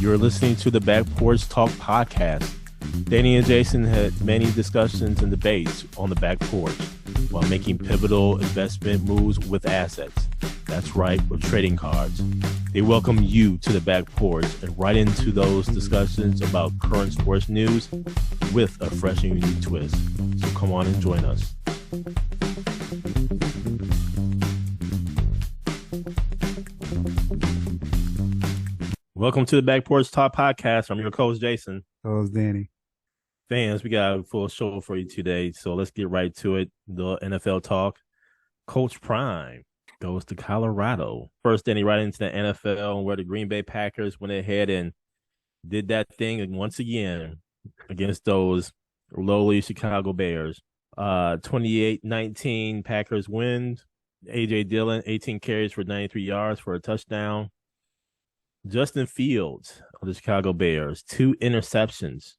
You're listening to the Back Porch Talk podcast. Danny and Jason had many discussions and debates on the back porch while making pivotal investment moves with assets. That's right, with trading cards. They welcome you to the back porch and right into those discussions about current sports news with a fresh and unique twist. So come on and join us. Welcome to the Back Porch Talk podcast. I'm your co-host, Jason. Host, Danny. Fans, we got a full show for you today, so let's get right to it. The NFL talk. Coach Prime goes to Colorado. First, Danny, right into the NFL, where the Green Bay Packers went ahead and did that thing once again against those lowly Chicago Bears. 28-19, Packers win. A.J. Dillon, 18 carries for 93 yards for a touchdown. Justin Fields of the Chicago Bears, 2 interceptions.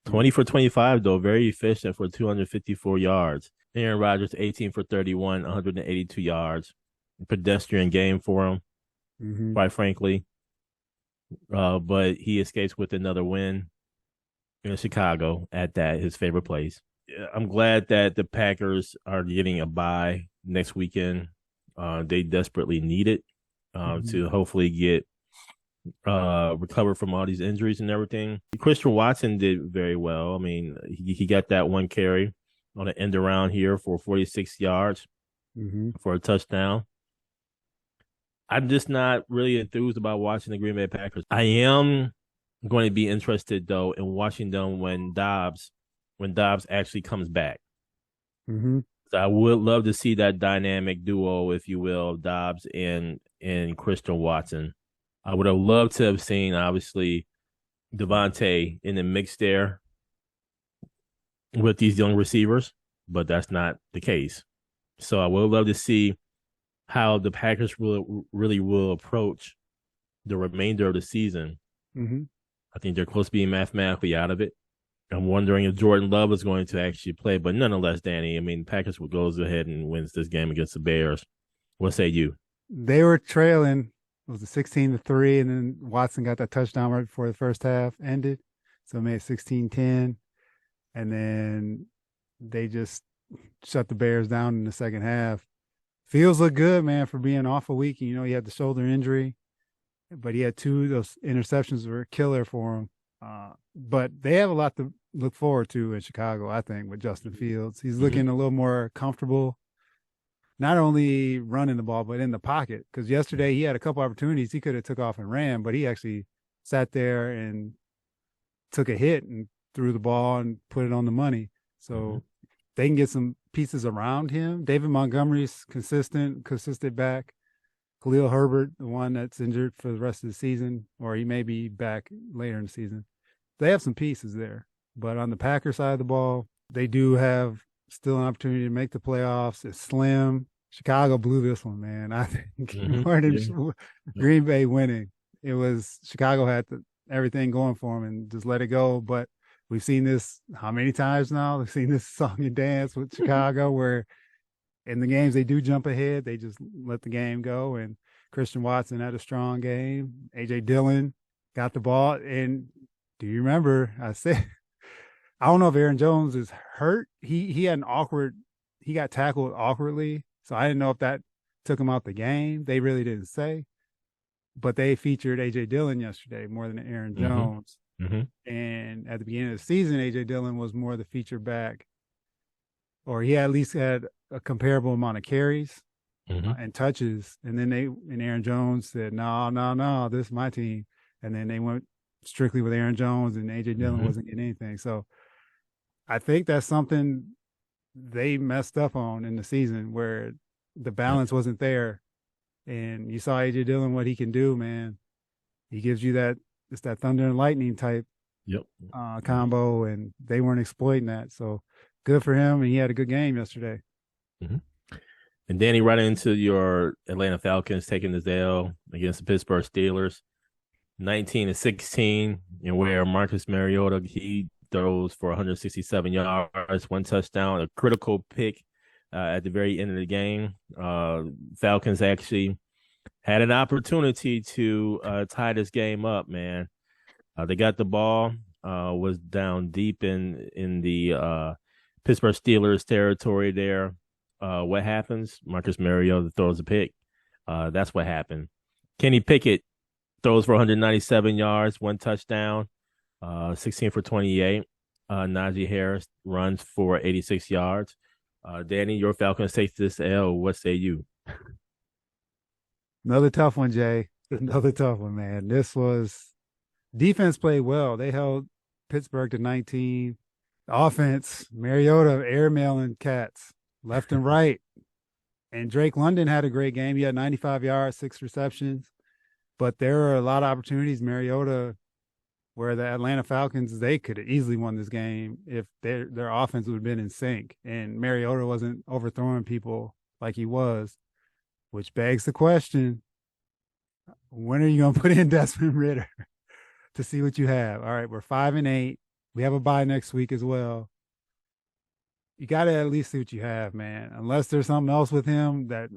20 for 25, though, very efficient for 254 yards. Aaron Rodgers, 18 for 31, 182 yards. Pedestrian game for him, quite frankly. But he escapes with another win in Chicago at that, his favorite place. I'm glad that the Packers are getting a bye next weekend. They desperately need it to hopefully get recover from all these injuries and everything. Christian Watson did very well. I mean, he got that one carry on an end around here for 46 yards for a touchdown. I'm just not really enthused about watching the Green Bay Packers. I am going to be interested, though, in watching them when Dobbs actually comes back. So I would love to see that dynamic duo, if you will, of Dobbs and Christian Watson. I would have loved to have seen, obviously, Devontae in the mix there with these young receivers, but that's not the case. So I would love to see how the Packers really will approach the remainder of the season. I think they're close to being mathematically out of it. I'm wondering if Jordan Love is going to actually play, but nonetheless, Danny, I mean, Packers goes ahead and wins this game against the Bears. What say you? They were trailing. It was a 16-3, and then Watson got that touchdown right before the first half ended. So it made it 16-10. And then they just shut the Bears down in the second half. Fields look good, man, for being off a week. You know, he had the shoulder injury, but he had 2 of those interceptions were a killer for him. But they have a lot to look forward to in Chicago, I think, with Justin Fields. He's looking a little more comfortable, not only running the ball, but in the pocket. Because yesterday he had a couple opportunities. He could have took off and ran, but he actually sat there and took a hit and threw the ball and put it on the money. So they can get some pieces around him. David Montgomery's consistent back. Khalil Herbert, the one that's injured for the rest of the season, or he may be back later in the season. They have some pieces there. But on the Packer side of the ball, they do have still an opportunity to make the playoffs. It's slim. Chicago blew this one, man. I think more than Green Bay winning. It was Chicago had everything going for them and just let it go. But we've seen this how many times now? We've seen this song and dance with Chicago where in the games they do jump ahead. They just let the game go. And Christian Watson had a strong game. A.J. Dillon got the ball. And do you remember I said – I don't know if Aaron Jones is hurt. He had he got tackled awkwardly. So I didn't know if that took him out the game. They really didn't say. But they featured A.J. Dillon yesterday more than Aaron Jones. And at the beginning of the season, A.J. Dillon was more the feature back. Or he at least had a comparable amount of carries and touches. And then Aaron Jones said, no, this is my team. And then they went strictly with Aaron Jones and A.J. Dillon wasn't getting anything. So I think that's something they messed up on in the season where the balance wasn't there. And you saw A.J. Dillon, what he can do, man. He gives you that thunder and lightning type combo, and they weren't exploiting that. So good for him, and he had a good game yesterday. And Danny, right into your Atlanta Falcons taking the L against the Pittsburgh Steelers, 19-16, and where Marcus Mariota, he throws for 167 yards, 1 touchdown, a critical pick at the very end of the game. Falcons actually had an opportunity to tie this game up, man. They got the ball, was down deep in the Pittsburgh Steelers territory there. What happens? Marcus Mariota throws a pick. That's what happened. Kenny Pickett throws for 197 yards, one touchdown, 16 for 28. Najee Harris runs for 86 yards. Danny, your Falcons take this L. What say you? Another tough one, Jay. Another tough one, man. This was defense played well. They held Pittsburgh to 19. Offense, Mariota airmailing cats left and right. And Drake London had a great game. He had 95 yards, 6 receptions. But there are a lot of opportunities. Mariota, where the Atlanta Falcons, they could have easily won this game if their offense would have been in sync. And Mariota wasn't overthrowing people like he was, which begs the question, when are you going to put in Desmond Ridder to see what you have? All right, we're 5-8. We have a bye next week as well. You got to at least see what you have, man. Unless there's something else with him that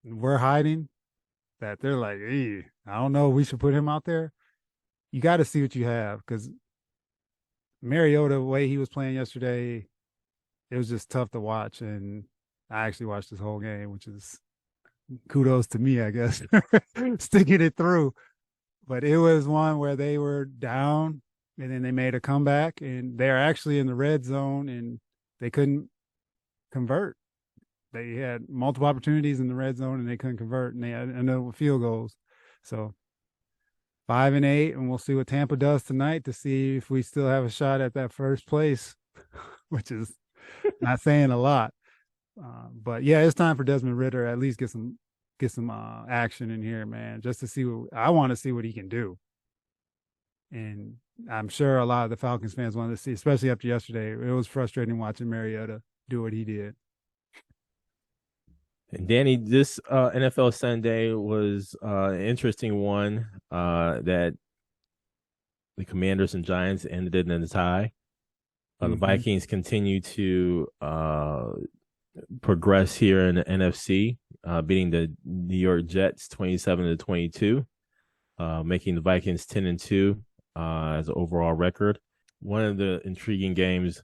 we're hiding, that they're like, hey, I don't know, we should put him out there. You got to see what you have, because Mariota, the way he was playing yesterday, it was just tough to watch. And I actually watched this whole game, which is kudos to me, I guess, sticking it through. But it was one where they were down and then they made a comeback, and they're actually in the red zone and they couldn't convert. They had multiple opportunities in the red zone and they couldn't convert, and they had another field goals. So 5-8, and we'll see what Tampa does tonight to see if we still have a shot at that first place, which is not saying a lot. But yeah, it's time for Desmond Ridder at least get some action in here, man, just to see what I want to see what he can do. And I'm sure a lot of the Falcons fans wanted to see, especially after yesterday. It was frustrating watching Mariota do what he did. And Danny, this NFL Sunday was an interesting one that the Commanders and Giants ended in a tie. The Vikings continue to progress here in the NFC, beating the New York Jets 27-22, making the Vikings 10-2 as an overall record. One of the intriguing games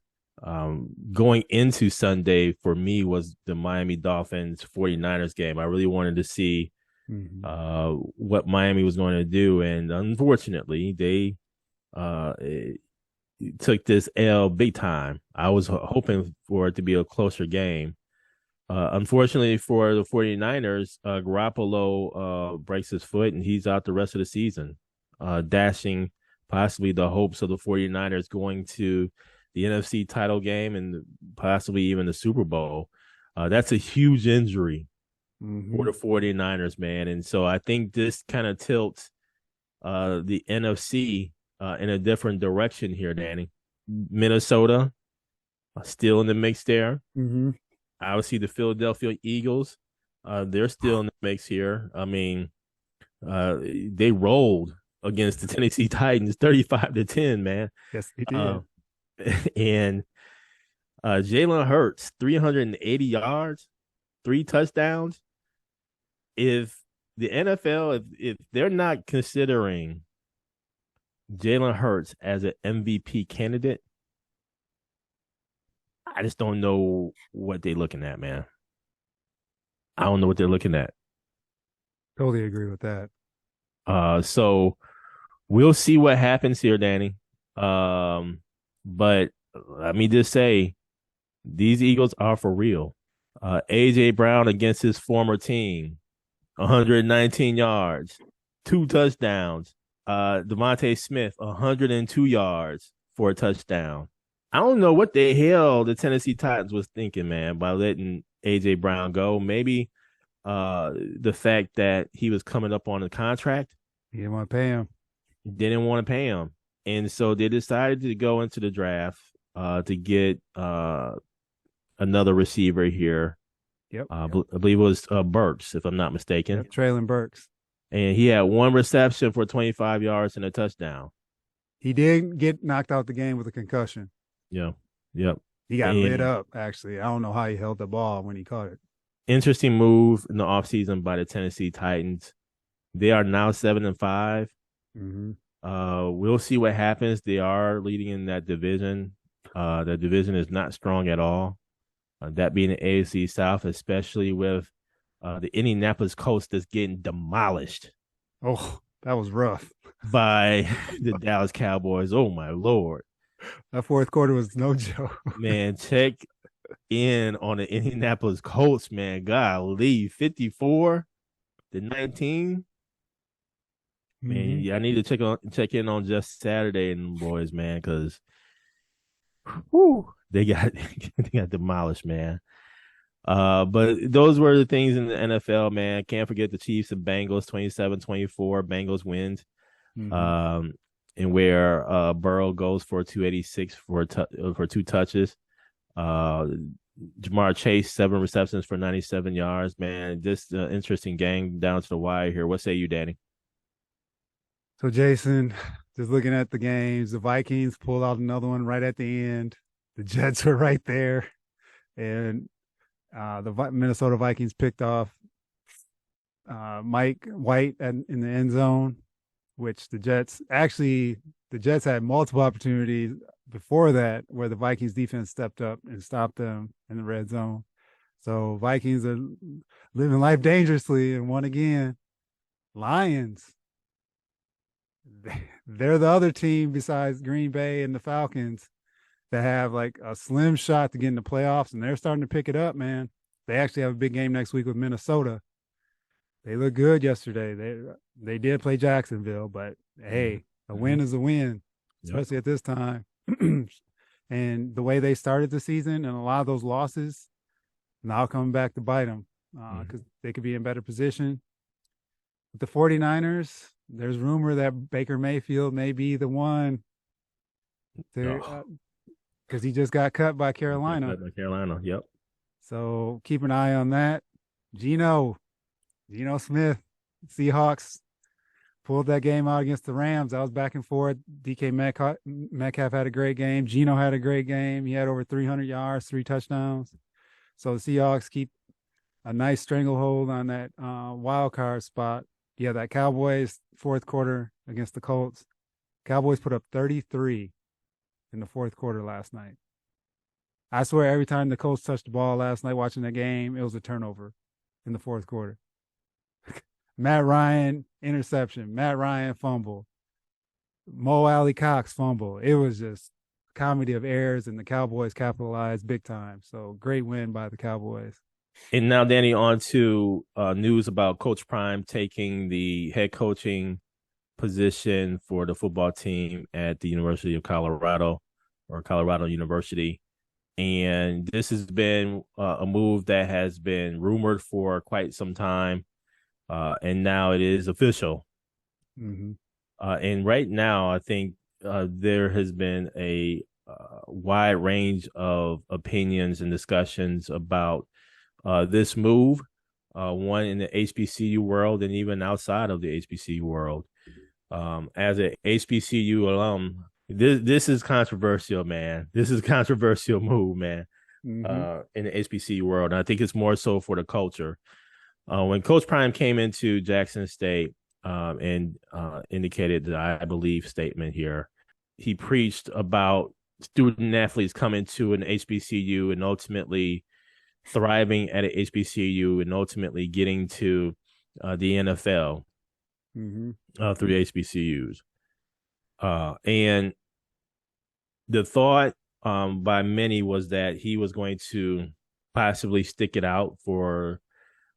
going into Sunday for me was the Miami Dolphins 49ers game. I really wanted to see what Miami was going to do, and unfortunately, they took this L big time. I was hoping for it to be a closer game. Unfortunately for the 49ers, Garoppolo breaks his foot and he's out the rest of the season, dashing possibly the hopes of the 49ers going to the NFC title game and possibly even the Super Bowl. That's a huge injury for the 49ers, man. And so I think this kind of tilts the NFC in a different direction here, Danny. Minnesota still in the mix there. Obviously, the Philadelphia Eagles, they're still in the mix here. I mean, they rolled against the Tennessee Titans 35-10, man. Yes, they did. And Jalen Hurts, 380 yards, 3 touchdowns. If the NFL, if they're not considering Jalen Hurts as an MVP candidate, I just don't know what they're looking at, man. I don't know what they're looking at. Totally agree with that. So we'll see what happens here, Danny. But let me just say, these Eagles are for real. A.J. Brown against his former team, 119 yards, 2 touchdowns. Devontae Smith, 102 yards for a touchdown. I don't know what the hell the Tennessee Titans was thinking, man, by letting A.J. Brown go. Maybe the fact that he was coming up on a contract. He didn't want to pay him. Didn't want to pay him. And so they decided to go into the draft to get another receiver here. Yep. I believe it was Burks, if I'm not mistaken. Yep, Traylon Burks. And he had 1 reception for 25 yards and a touchdown. He did get knocked out the game with a concussion. Yeah. Yep. He got lit up, actually. I don't know how he held the ball when he caught it. Interesting move in the offseason by the Tennessee Titans. They are now 7-5. Mm-hmm. We'll see what happens. They are leading in that division. The division is not strong at all. That being the AFC South, especially with the Indianapolis Colts that's getting demolished Oh, that was rough. by the Dallas Cowboys. Oh my lord, That fourth quarter was no joke. man! Check in on the Indianapolis Colts, man. Golly, 54-19. Man, Mm-hmm. yeah, I need to check in on just Saturday and boys, man, because they got they got demolished, man. But those were the things in the NFL, man. Can't forget the Chiefs and Bengals, 27-24. Bengals wins. Mm-hmm. Um, and where Burrow goes for 286 for two touches. Uh, Jamar Chase, 7 receptions for 97 yards. Man, just an interesting game down to the wire here. What say you, Danny? So Jason, just looking at the games, the Vikings pulled out another one right at the end. The Jets were right there, and the Minnesota Vikings picked off Mike White in the end zone, which the Jets had multiple opportunities before that where the Vikings defense stepped up and stopped them in the red zone. So Vikings are living life dangerously and won again. Lions, they're the other team besides Green Bay and the Falcons that have like a slim shot to get in the playoffs, and they're starting to pick it up, man. They actually have a big game next week with Minnesota. They look good yesterday. They did play Jacksonville, but Mm-hmm. hey, a win is a win, Yep. especially at this time. And the way they started the season and a lot of those losses now coming back to bite them because they could be in better position. With the 49ers, there's rumor that Baker Mayfield may be the one to Oh, because he just got cut by Carolina. by Carolina. Yep. So keep an eye on that. Geno, Geno Smith, Seahawks pulled that game out against the Rams. I was back and forth. DK Metcalf had a great game. Geno had a great game. He had over 300 yards, 3 touchdowns. So the Seahawks keep a nice stranglehold on that wild card spot. Yeah, that Cowboys fourth quarter against the Colts. Cowboys put up 33 in the fourth quarter last night. I swear every time the Colts touched the ball last night watching the game, it was a turnover in the fourth quarter. Matt Ryan interception, Matt Ryan fumble, Mo Alley Cox fumble. It was just comedy of errors, and the Cowboys capitalized big time. So great win by the Cowboys. And now, Danny, on to news about Coach Prime taking the head coaching position for the football team at the University of Colorado or Colorado University. And this has been a move that has been rumored for quite some time. And now it is official. Mm-hmm. And right now, I think there has been a wide range of opinions and discussions about this move, one in the HBCU world and even outside of the HBCU world. As an HBCU alum, this is controversial, man. This is a controversial move, man. Mm-hmm. In the HBCU world, and I think it's more so for the culture. When Coach Prime came into Jackson State and indicated that I believe statement here, he preached about student athletes coming to an HBCU and ultimately thriving at an HBCU and ultimately getting to the NFL Mm-hmm. through HBCUs. And the thought by many was that he was going to possibly stick it out for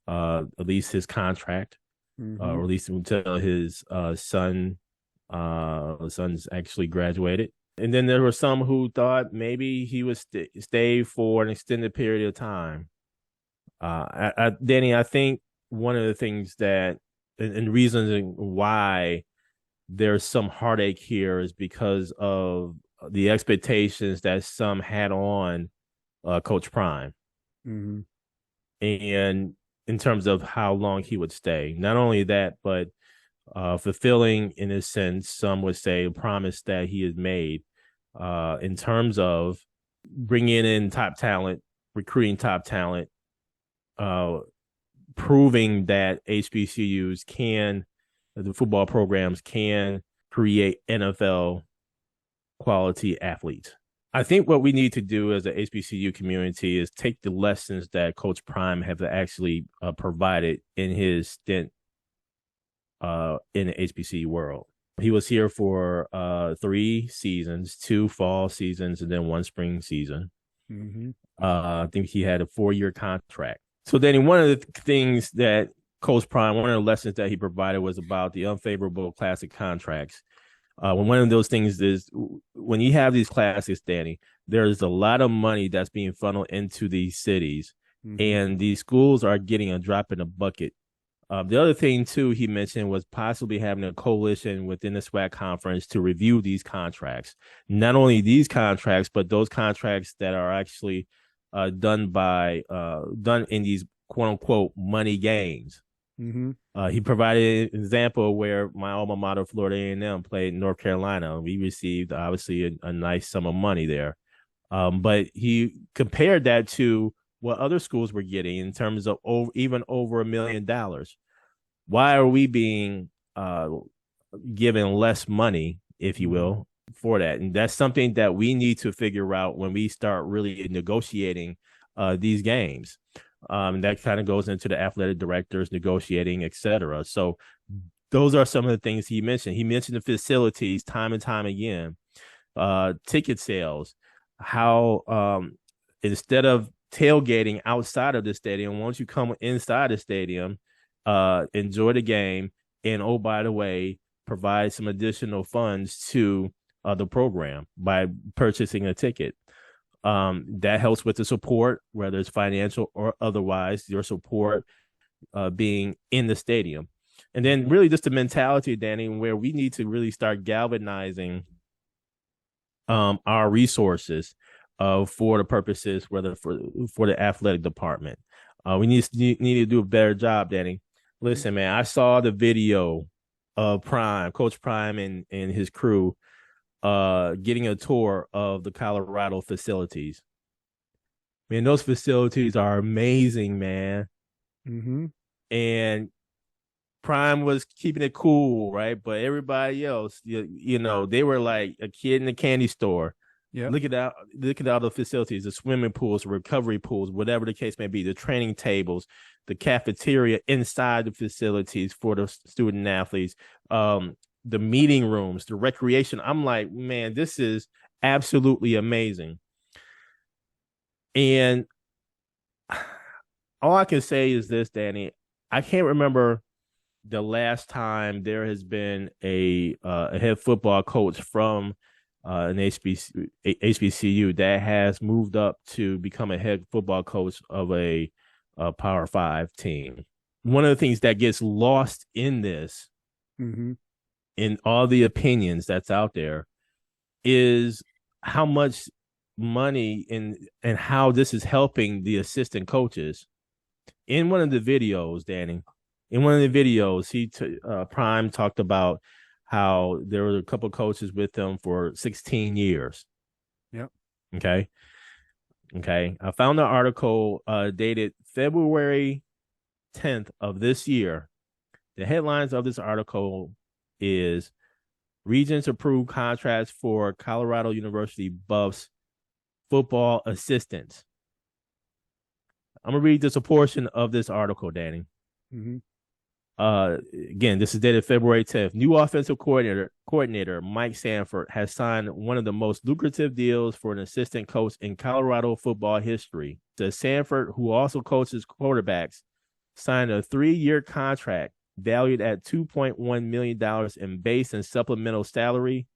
at least his contract, Mm-hmm. or at least until his son's actually graduated. And then there were some who thought maybe he would stay for an extended period of time. Danny, I think one of the things that and reasons why there's some heartache here is because of the expectations that some had on Coach Prime. Mm-hmm. And in terms of how long he would stay. Not only that, but fulfilling, in a sense, some would say, a promise that he has made in terms of bringing in top talent, recruiting top talent, proving that HBCUs can the football programs can create NFL quality athletes. I think what we need to do as a HBCU community is take the lessons that Coach Prime have actually provided in his stint in the HBCU world. He was here for 3 seasons, 2 fall seasons, and then 1 spring season. Mm-hmm. I think he had a 4-year contract. So then one of the things that Coach Prime, one of the lessons that he provided was about the unfavorable classic contracts. One of those things is when you have these classics, Danny, there's a lot of money that's being funneled into these cities, and these schools are getting a drop in the bucket. The other thing, too, he mentioned was possibly having a coalition within the SWAC conference to review these contracts. Not only these contracts, but those contracts that are actually done in these quote unquote money games. Mm-hmm. He provided an example where my alma mater, Florida A&M, played in North Carolina. We received obviously a nice sum of money there, but he compared that to what other schools were getting in terms of even over $1 million. Why are we being given less money, if you will, for that? And that's something that we need to figure out when we start really negotiating these games. That kind of goes into the athletic directors negotiating, etc. So those are some of the things he mentioned. He mentioned the facilities time and time again, ticket sales, how instead of tailgating outside of the stadium, once you come inside the stadium, enjoy the game, and oh, by the way, provide some additional funds to the program by purchasing a ticket. That helps with the support, whether it's financial or otherwise, your support being in the stadium. And then really just the mentality, Danny, where we need to really start galvanizing our resources for the purposes, whether for the athletic department. We need to do a better job, Danny. Listen, man, I saw the video of Coach Prime and his crew getting a tour of the Colorado facilities. Man, those facilities are amazing, man. Mm-hmm. And Prime was keeping it cool, right? But everybody else, you know, they were like a kid in a candy store. Yeah. Look at all the facilities, the swimming pools, recovery pools, whatever the case may be, the training tables, the cafeteria inside the facilities for the student athletes, the meeting rooms, the recreation. I'm like, man, this is absolutely amazing. And all I can say is this, Danny, I can't remember the last time there has been a head football coach from an HBCU that has moved up to become a head football coach of a Power 5 team. One of the things that gets lost in this, in all the opinions that's out there, is how much money and how this is helping the assistant coaches. In one of the videos, Danny, Prime talked about how there were a couple of coaches with him for 16 years. Yep. Okay. I found an article dated February 10th of this year. The headlines of this article is Regents approve contracts for Colorado University Buffs football assistants. I'm going to read just a portion of this article, Danny. Again, this is dated February 10th. New offensive coordinator Mike Sanford has signed one of the most lucrative deals for an assistant coach in Colorado football history. The Sanford, who also coaches quarterbacks, signed a 3-year contract valued at $2.1 million in base and supplemental salary,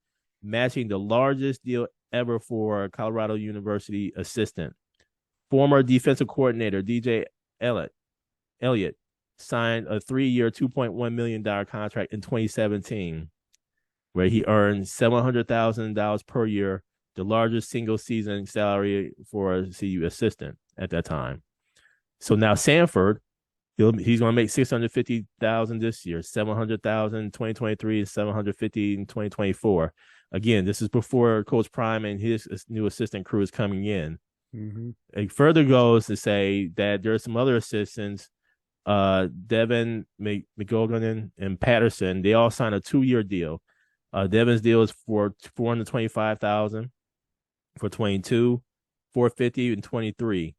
matching the largest deal ever for a Colorado University assistant. Former defensive coordinator DJ Elliott signed a 3-year, $2.1 million contract in 2017, where he earned $700,000 per year, the largest single season salary for a CU assistant at that time. So now Sanford, he's going to make $650,000 this year, $700,000 in 2023, and $750,000 in 2024. Again, this is before Coach Prime and his new assistant crew is coming in. It further goes to say that there are some other assistants Devin McGogan and Patterson, they all signed a 2-year deal. Devin's deal is for 425,000 for 22, 450 and 23.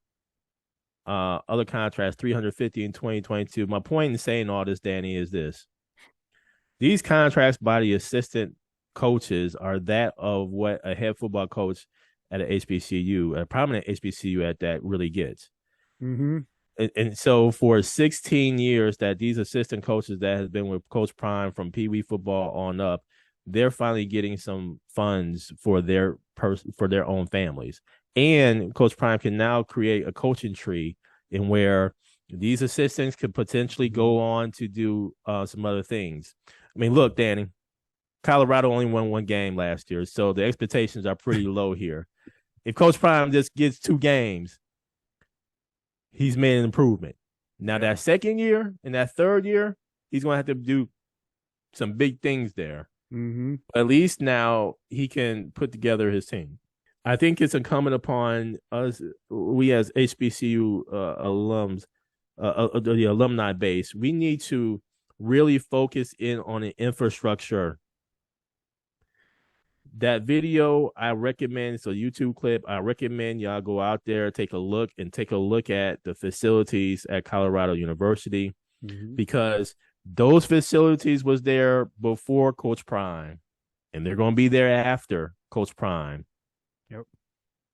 Other contracts 350 in 2022. My point in saying all this, Danny, is this: these contracts by the assistant coaches are that of what a head football coach at an HBCU, a prominent HBCU at that, really gets. Mm-hmm. And so for 16 years that these assistant coaches that has been with Coach Prime from Pee Wee football on up, they're finally getting some funds for their own families. And Coach Prime can now create a coaching tree in where these assistants could potentially go on to do some other things. I mean, look, Danny, Colorado only won one game last year, so the expectations are pretty low here. If Coach Prime just gets 2 games, he's made an improvement. Now, that second year and that third year, he's going to have to do some big things there. Mm-hmm. At least now he can put together his team. I think it's incumbent upon us, we as HBCU alums, the alumni base, we need to really focus in on the infrastructure. That video, I recommend, it's a YouTube clip. I recommend y'all go out there, take a look at the facilities at Colorado University, because those facilities was there before Coach Prime, and they're going to be there after Coach Prime. Yep.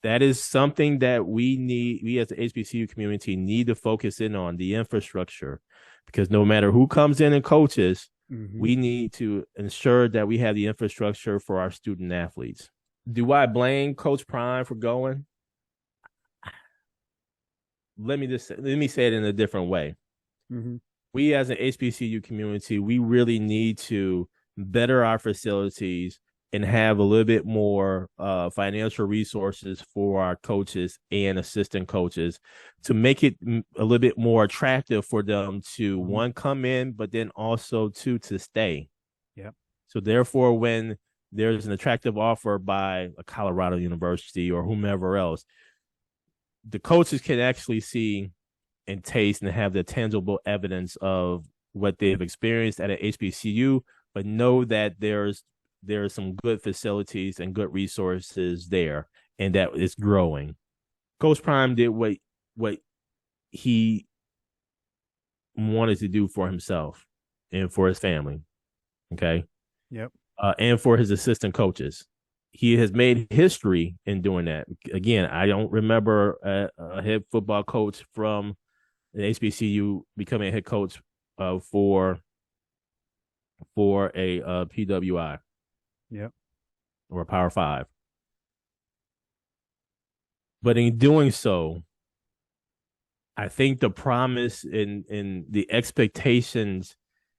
That is something that we as the HBCU community need to focus in on, the infrastructure, because no matter who comes in and coaches, we need to ensure that we have the infrastructure for our student athletes. Do I blame Coach Prime for going? Let me say it in a different way. We as an HBCU community, we really need to better our facilities and have a little bit more financial resources for our coaches and assistant coaches to make it a little bit more attractive for them to, one, come in, but then also two, to stay. Yep. So therefore, when there's an attractive offer by a Colorado University or whomever else, the coaches can actually see and taste and have the tangible evidence of what they've experienced at an HBCU, but know that there are some good facilities and good resources there, and that is growing. Coach Prime did what he wanted to do for himself and for his family. Okay. Yep. And for his assistant coaches. He has made history in doing that. Again, I don't remember a head football coach from the HBCU becoming a head coach for a PWI. Yep. Or a Power 5. But in doing so, I think the promise and the expectations,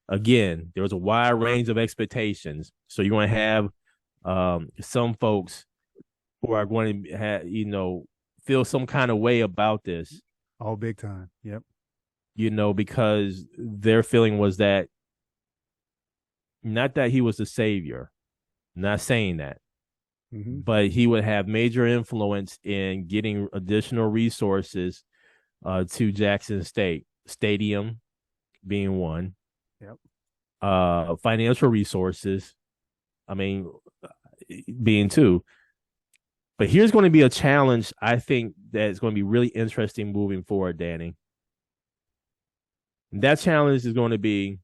again, there was a wide range of expectations. So you're going to have some folks who are going to have, feel some kind of way about this. All big time. Yep. Because their feeling was that, not that he was the savior, not saying that, but he would have major influence in getting additional resources to Jackson State. Stadium being one. Yep. Financial resources, being two. But here's going to be a challenge, I think, that's going to be really interesting moving forward, Danny. And that challenge is going to be,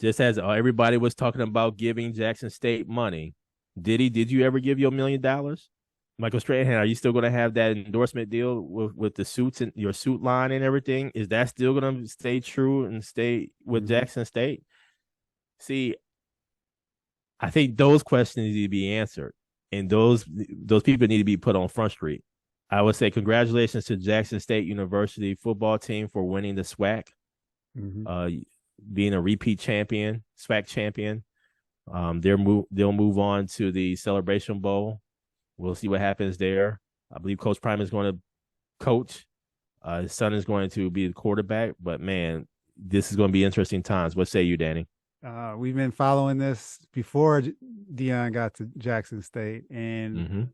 just as everybody was talking about giving Jackson State money, did you ever give your $1 million? Michael Strahan, are you still going to have that endorsement deal with the suits and your suit line and everything? Is that still going to stay true and stay with Jackson State? See, I think those questions need to be answered, and those people need to be put on Front Street. I would say congratulations to Jackson State University football team for winning the SWAC, being a repeat champion, SWAC champion. They'll move on to the Celebration Bowl. We'll see what happens there. I believe Coach Prime is going to coach. His son is going to be the quarterback. But, man, this is going to be interesting times. What say you, Danny? We've been following this before Deion got to Jackson State, and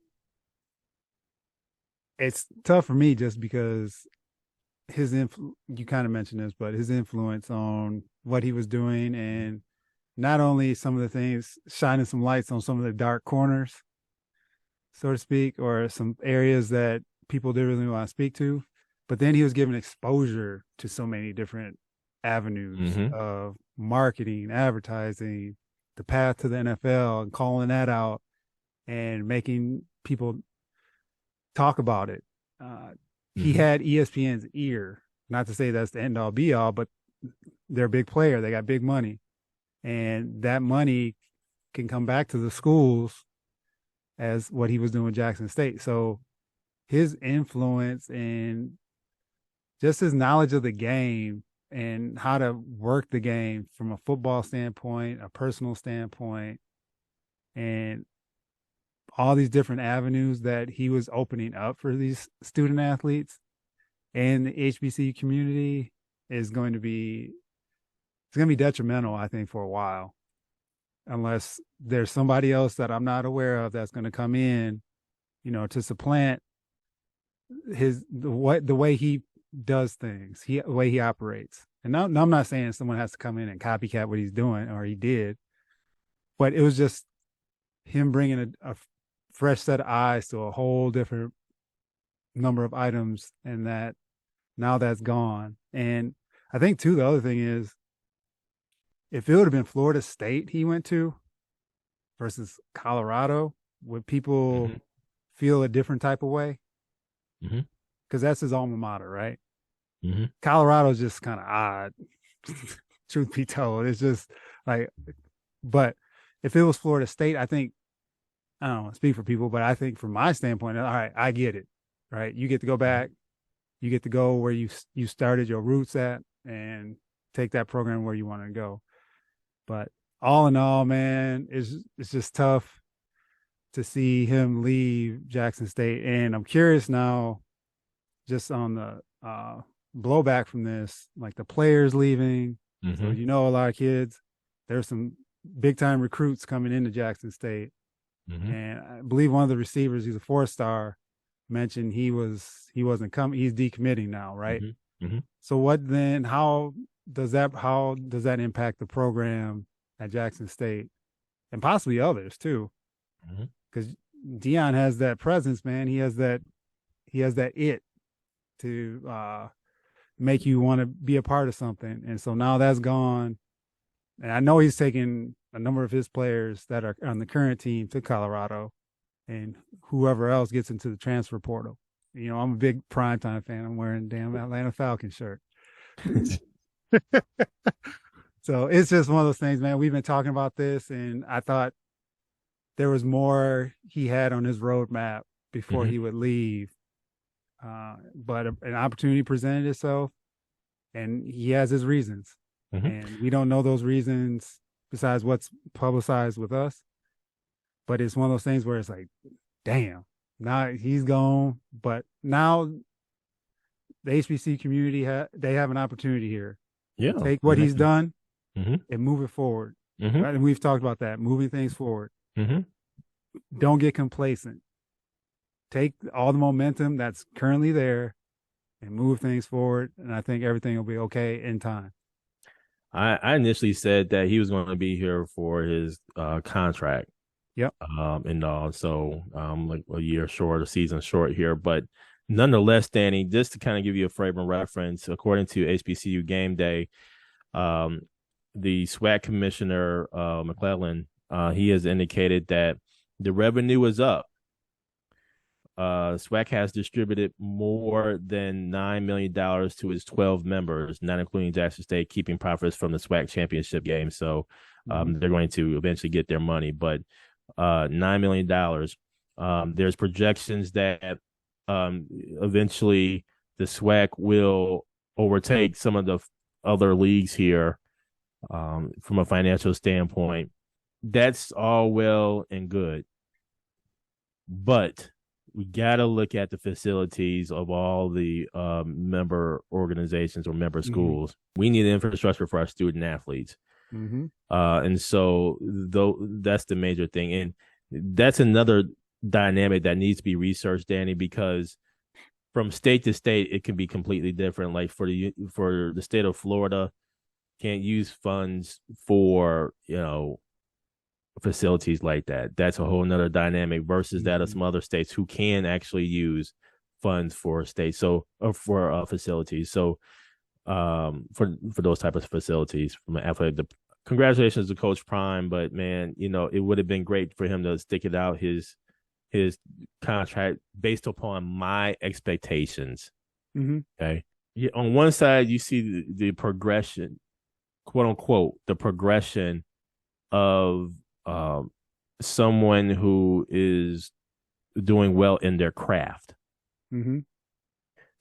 it's tough for me just because you kind of mentioned this, but his influence on what he was doing, and not only some of the things, shining some lights on some of the dark corners, so to speak, or some areas that people didn't really want to speak to, but then he was given exposure to so many different avenues Mm-hmm. of marketing, advertising, the path to the NFL, and calling that out and making people talk about it. He Mm-hmm. had ESPN's ear. Not to say that's the end all be all, but they're a big player. They got big money, and that money can come back to the schools as what he was doing with Jackson State. So his influence and just his knowledge of the game and how to work the game from a football standpoint, a personal standpoint, and all these different avenues that he was opening up for these student athletes and the HBCU community is going to be it's going to be detrimental, I think, for a while, unless there's somebody else that I'm not aware of that's going to come in, to supplant the way he does things, the way he operates. And now, I'm not saying someone has to come in and copycat what he's doing or he did, but it was just him bringing a fresh set of eyes to a whole different number of items, and that now that's gone. And I think too, the other thing is, if it would have been Florida State he went to versus Colorado, would people Mm-hmm. feel a different type of way? Mm-hmm. Because that's his alma mater, right? Mm-hmm. Colorado's just kind of odd, truth be told. It's just like, but if it was Florida State, I think, I don't want to speak for people, but I think from my standpoint, all right, I get it, right? You get to go back, you get to go where you started your roots at, and take that program where you want to go. But all in all, man, it's just tough to see him leave Jackson State. And I'm curious now, just on the blowback from this, like the players leaving. So Mm-hmm. a lot of kids. There's some big time recruits coming into Jackson State, Mm-hmm. and I believe one of the receivers, he's a 4-star, mentioned he wasn't coming. He's decommitting now, right? Mm-hmm. Mm-hmm. So what then? How does that impact the program at Jackson State and possibly others too? Mm-hmm. Because Dion has that presence, man. He has that it to make you want to be a part of something. And so now that's gone. And I know he's taken a number of his players that are on the current team to Colorado, and whoever else gets into the transfer portal. I'm a big primetime fan. I'm wearing a damn Atlanta Falcons shirt. So it's just one of those things, man. We've been talking about this, and I thought there was more he had on his roadmap before Mm-hmm. he would leave. But an opportunity presented itself, and he has his reasons. Mm-hmm. And we don't know those reasons besides what's publicized with us. But it's one of those things where it's like, damn, now he's gone. But now the HBC community, they have an opportunity here. Yeah. Take what he's done Mm-hmm. and move it forward. Mm-hmm. Right? And we've talked about that, moving things forward. Mm-hmm. Don't get complacent. Take all the momentum that's currently there and move things forward. And I think everything will be okay in time. I initially said that he was going to be here for his contract. Yep. And so like a year short, a season short here, but nonetheless, Danny, just to kind of give you a frame of reference, according to HBCU Game Day, the SWAC commissioner McClellan, he has indicated that the revenue is up. SWAC has distributed more than $9 million to its 12 members, not including Jackson State, keeping profits from the SWAC championship game. So they're going to eventually get their money, but $9 million. There's projections that eventually the SWAC will overtake some of the other leagues here from a financial standpoint. That's all well and good, but we got to look at the facilities of all the member organizations or member schools. Mm-hmm. We need infrastructure for our student athletes. Mm-hmm. And so that's the major thing. And that's another dynamic that needs to be researched, Danny, because from state to state, it can be completely different. Like for the state of Florida, can't use funds for facilities like that. That's a whole nother dynamic versus that of some other states who can actually use funds for states, so or for facilities. So for those type of facilities from an athletic. Congratulations to Coach Prime, but man, it would have been great for him to stick it out his contract based upon my expectations. Mm-hmm. Okay. Yeah, on one side, you see the progression, quote unquote, the progression of someone who is doing well in their craft. Mm-hmm.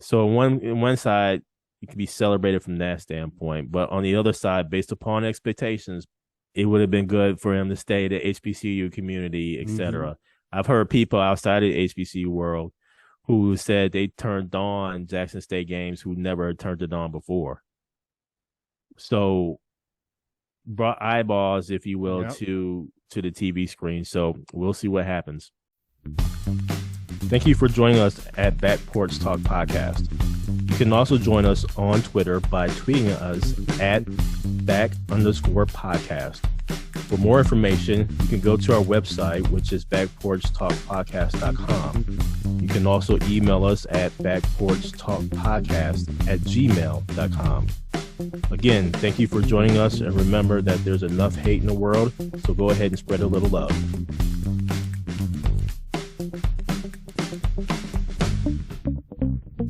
So on one side, you can be celebrated from that standpoint, but on the other side, based upon expectations, it would have been good for him to stay the HBCU community, etc. Mm-hmm. I've heard people outside of the HBCU world who said they turned on Jackson State games who never turned it on before. So brought eyeballs, if you will, to the TV screen. So we'll see what happens. Thank you for joining us at Back Porch Talk Podcast. You can also join us on Twitter by tweeting us at @back_podcast. For more information, you can go to our website, which is backporchtalkpodcast.com. You can also email us at backporchtalkpodcast@gmail.com. Again, thank you for joining us, and remember that there's enough hate in the world, so go ahead and spread a little love.